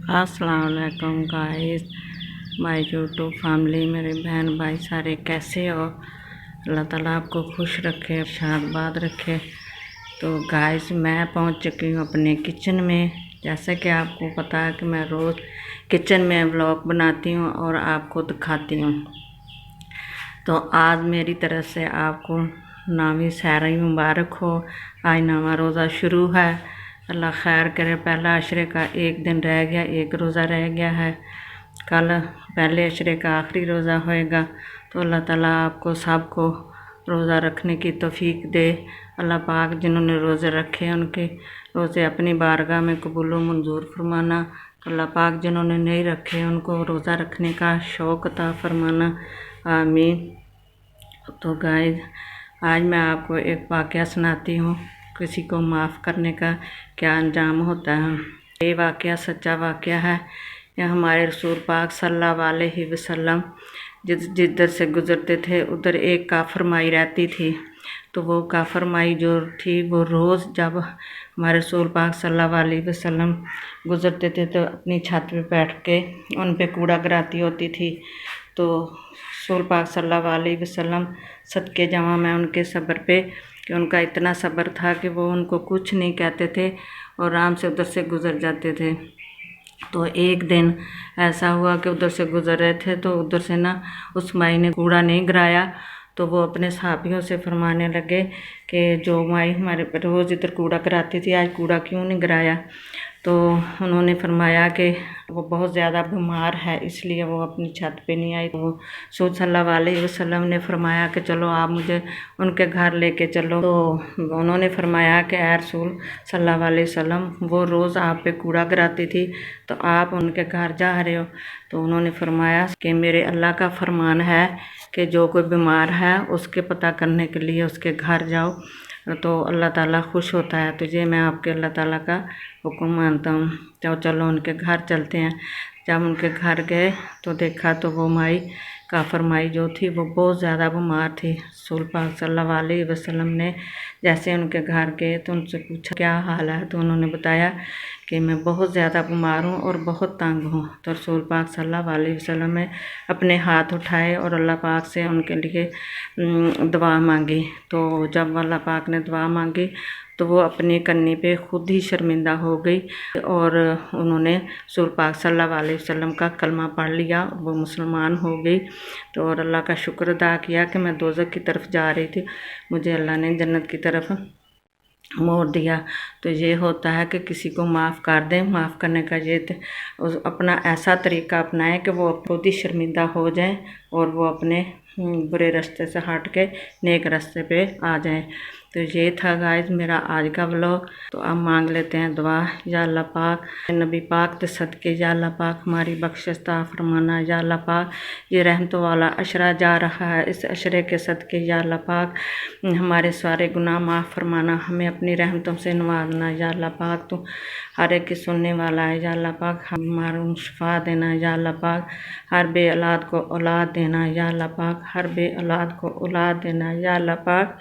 अस्सलाम वालेकुम guys, my YouTube family, मेरे बहन भाई सारे कैसे हो। अल्लाह ताला आपको खुश रखे, शादबाद रखे। तो गाइस मैं पहुंच चुकी हूँ अपने किचन में। जैसे कि आपको पता है कि मैं रोज़ किचन में व्लॉग बनाती हूँ और आपको दिखाती हूँ। तो आज मेरी तरफ से आपको नावी सहरी मुबारक हो। आज नवा रोज़ा शुरू है, अल्लाह खैर करे। पहला अशरे का एक दिन रह गया, एक रोज़ा रह गया है। कल पहले अशरे का आखिरी रोज़ा होएगा। तो अल्लाह ताला आपको सबको रोज़ा रखने की तौफीक दे। अल्लाह पाक जिन्होंने रोज़े रखे उनके रोज़े अपनी बारगाह में कबूल मंजूर फरमाना। अल्लाह पाक जिन्होंने नहीं रखे उनको रोज़ा रखने का शौक़ अता फरमाना, आमीन। तो गाइस आज मैं आपको एक वाक़या सुनाती हूँ, किसी को माफ़ करने का क्या अंजाम होता है। ये वाक़या सच्चा वाक़या है। यह हमारे रसूल पाक सल्लल्लाहु अलैहि वसल्लम जिधर से गुज़रते थे उधर एक काफ़र माई रहती थी। तो वो काफ़र माई जो थी वो रोज़ जब हमारे रसूल पाक सल्लल्लाहु अलैहि वसल्लम गुज़रते थे तो अपनी छत पे बैठ के उन पे कूड़ा गिराती होती थी। तो रसूल पाक सल्लल्लाहु अलैहि वसल्लम सदके जमा मैं उनके सब्र पे कि उनका इतना सब्र था कि वो उनको कुछ नहीं कहते थे और आराम से उधर से गुज़र जाते थे। तो एक दिन ऐसा हुआ कि उधर से गुज़र रहे थे तो उधर से ना उस माई ने कूड़ा नहीं गिराया। तो वो अपने साथियों से फरमाने लगे कि जो माई हमारे रोज़ इधर कूड़ा गिराती थी आज कूड़ा क्यों नहीं गिराया। तो उन्होंने फरमाया कि वो बहुत ज़्यादा बीमार है इसलिए वो अपनी छत पे नहीं आई। तो रसूल सल्लल्लाहु अलैहि वसल्लम ने फरमाया कि चलो आप मुझे उनके घर लेके चलो। तो उन्होंने फरमाया कि ऐ रसूल सल्लल्लाहु अलैहि वसल्लम वो रोज़ आप पे कूड़ा गिराती थी तो आप उनके घर जा रहे हो। तो उन्होंने फरमाया कि मेरे अल्लाह का फरमान है कि जो कोई बीमार है उसके पता करने के लिए उसके घर जाओ तो अल्लाह ताला खुश होता है। तो ये मैं आपके अल्लाह ताला का हुक्म मानता हूँ। तो चलो उनके घर चलते हैं। जब उनके घर गए तो देखा तो वो माई काफ़र माई जो थी वो बहुत ज़्यादा बीमार थी। रसूल पाक सल्लल्लाहु अलैहि वसल्लम ने जैसे उनके घर गए तो उनसे पूछा क्या हाल है। तो उन्होंने बताया कि मैं बहुत ज़्यादा बीमार हूँ और बहुत तंग हूँ। तो रसूल पाक सल्लल्लाहु अलैहि वसल्लम ने अपने हाथ उठाए और अल्लाह पाक से उनके लिए दुआ मांगी। तो जब अल्लाह पाक ने दुआ मांगी तो वो अपनी करनी पे खुद ही शर्मिंदा हो गई और उन्होंने रसूल पाक सल्लल्लाहु अलैहि वसल्लम का कलमा पढ़ लिया और वो मुसलमान हो गई। तो और अल्लाह का शुक्र अदा किया कि मैं दोज़ख की तरफ जा रही थी, मुझे अल्लाह ने जन्नत की तरफ मोड़ दिया। तो ये होता है कि किसी को माफ़ कर दें। माफ़ करने का ये अपना ऐसा तरीका अपनाएं कि वो खुद ही शर्मिंदा हो जाएं और वो अपने बुरे रास्ते से हट के नेक रास्ते पे आ जाएं। तो ये था गाइस मेरा आज का व्लॉग। तो अब मांग लेते हैं दुआ। या अल्लाह पाक नबी पाक के सदके या अल्लाह पाक हमारी बख्शिश अता फरमाना। या अल्लाह पाक ये रहमतों वाला अशरा जा रहा है, इस अशरे के सदके या अल्लाह पाक हमारे सारे गुनाह माफ़ फरमाना, हमें अपनी रहमतों से नवाजना। या अल्लाह पाक तू हर एक की सुनने वाला है। या अल्लाह पाक हमारे शफा देना। या अल्लाह पाक हर बे औलाद को औलाद देना। या अल्लाह पाक हर बे औलाद को औलाद देना। या अल्लाह पाक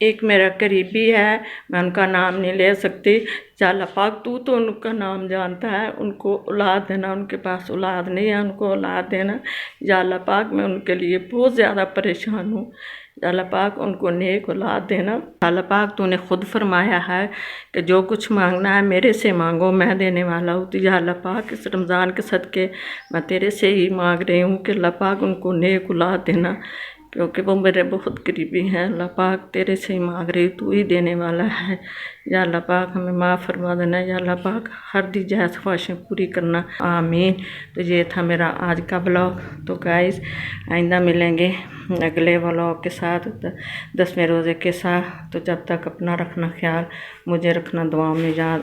एक मेरा करीबी है, मैं उनका नाम नहीं ले सकती। या अल्लाह पाक तू तो उनका नाम जानता है, उनको औलाद देना। उनके पास औलाद नहीं है, उनको औलाद देना। या अल्लाह पाक मैं उनके लिए बहुत ज़्यादा परेशान हूँ। या अल्लाह पाक उनको नेक औलाद देना। अल्लाह पाक तूने खुद फरमाया है कि जो कुछ मांगना है मेरे से मांगो, मैं देने वाला हूँ। तो या अल्लाह पाक इस रमज़ान के सदके मैं तेरे से ही मांग रही हूँ कि अल्लाह पाक उनको नेक औलाद देना, क्योंकि वो मेरे बहुत करीबी हैं। अल्लाह पाक तेरे से ही मांग रही, तू ही देने वाला है। या अल्लाह पाक हमें माफ़ फरमा देना। या अल्लाह पाक हर दी जायज़ ख्वाहिशें पूरी करना, आमीन। तो ये था मेरा आज का ब्लॉग। तो गाइस आइंदा मिलेंगे अगले ब्लॉग के साथ 10वें रोज़े के साथ। तो जब तक अपना रखना ख्याल, मुझे रखना दुआ में याद।